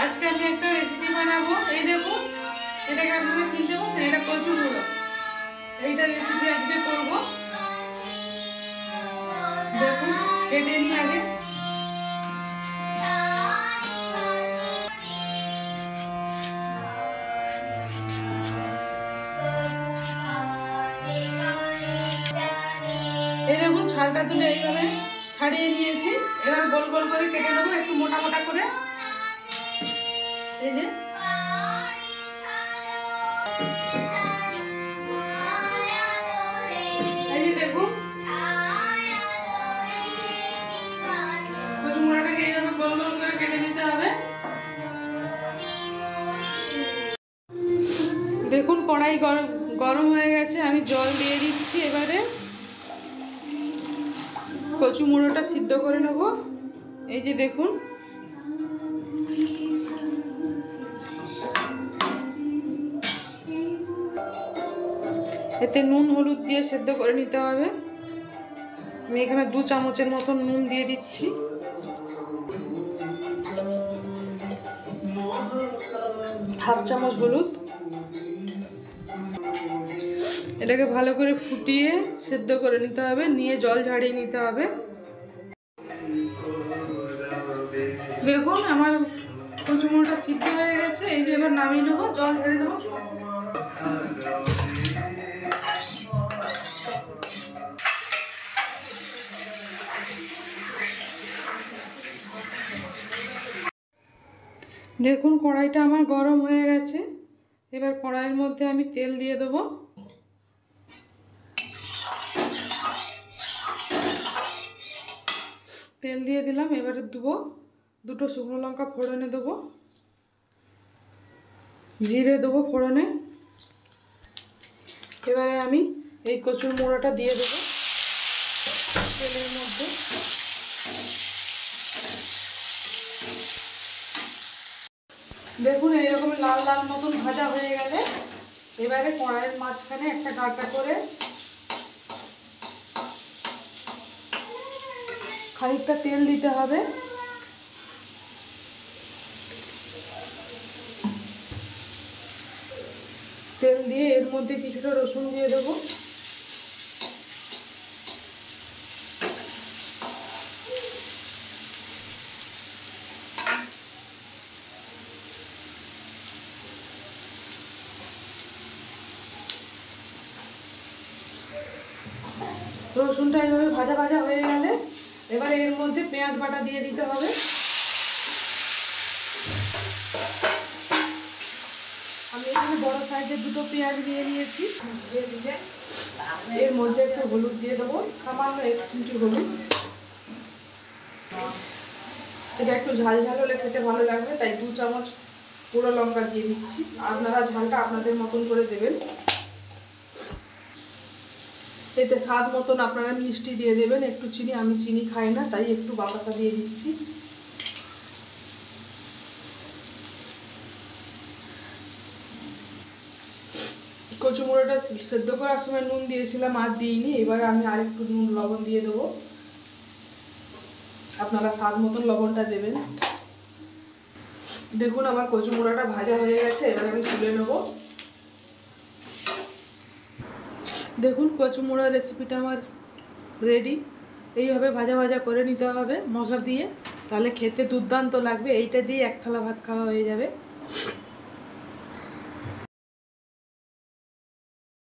আজকে আমি একটা রেসিপি বানাবো। এই দেখুন, এটাকে আপনারা চিনতে পারছেন, এটা কচু মুড়ো। এইটা রেসিপি আজকে করব। দেখুন, কেটে নিই আগে। এই দেখুন, ছালটা তুলে এইভাবে ছাড়িয়ে নিয়েছি। এবার গোল গোল করে কেটে নেবো, একটু মোটা মোটা করে। এই যে দেখুন, কচু মুড়াটাকে এইভাবে গোল গোল করে কেটে নিতে হবে। দেখুন, কড়াই গরম হয়ে গেছে, আমি জল দিয়ে দিচ্ছি। এবারে কচু মুড়োটা সিদ্ধ করে নেব। এই যে দেখুন, এতে নুন হলুদ দিয়ে সেদ্ধ করে নিতে হবে। আমি এখানে 2 চামচের মতন নুন দিয়ে দিচ্ছি। হাফ চামচ হলুদ। এটাকে ভালো করে ফুটিয়ে সেদ্ধ করে নিতে হবে, নিয়ে জল ঝাড়িয়ে নিতে হবে। দেখুন, আমার কচু মুড়োটা সিদ্ধ হয়ে গেছে। এই যে এবার নামিয়ে নেবো, জল ঝাড়িয়ে নেবো। দেখুন, কড়াইটা আমার গরম হয়ে গেছে। এবার কড়াইয়ের মধ্যে আমি তেল দিয়ে দেবো। তেল দিয়ে দিলাম। এবারে দেবো 2টো শুকনো লঙ্কা ফোড়নে দেবো, জিরে দেবো ফোড়নে। এবারে আমি এই কচুর মুড়োটা দিয়ে দেবো তেলের মধ্যে। দেখুন, এইরকম লাল লাল মতন ভাজা হয়ে গেলে এবারে কড়াইয়ের মাঝখানে একটা গাঁটা করে খানিকটা তেল দিতে হবে। তেল দিয়ে এর মধ্যে কিছুটা রসুন দিয়ে দেবো। রসুনটা এইভাবে ভাজা ভাজা হয়ে গেলে এবারে এর মধ্যে পেঁয়াজ বাটা দিয়ে দিতে হবে। আমি এখানে বড় সাইজের 2টো পেঁয়াজ নিয়ে নিয়েছি। এর মধ্যে একটু হলুদ দিয়ে দেবো, সামান্য 1 চিমটি হলুদ। এটা একটু ঝাল ঝাল হলে খেতে ভালো লাগবে, তাই 2 চামচ পুরো লঙ্কা দিয়ে দিচ্ছি। আপনারা ঝালটা আপনাদের মতন করে দেবেন। এতে স্বাদ মতন আপনারা মিষ্টি দিয়ে দেবেন, একটু চিনি। আমি চিনি খাই না, তাই একটু বাতাসা দিয়ে দিচ্ছি। কচু মুড়োটা সেদ্ধ করার সময় নুন দিয়েছিলাম, আর দিইনি। এবারে আমি আরেকটু নুন লবণ দিয়ে দেবো। আপনারা স্বাদ মতন লবণটা দেবেন। দেখুন, আমার কচু মুড়োটা ভাজা হয়ে গেছে। এবার আমি তুলে নেব। দেখুন, কচু মুড়োর রেসিপিটা আমার রেডি। এইভাবে ভাজা ভাজা করে নিতে হবে মশলা দিয়ে, তাহলে খেতে দুর্দান্ত লাগবে। এইটা দিয়ে 1 থালা ভাত খাওয়া হয়ে যাবে।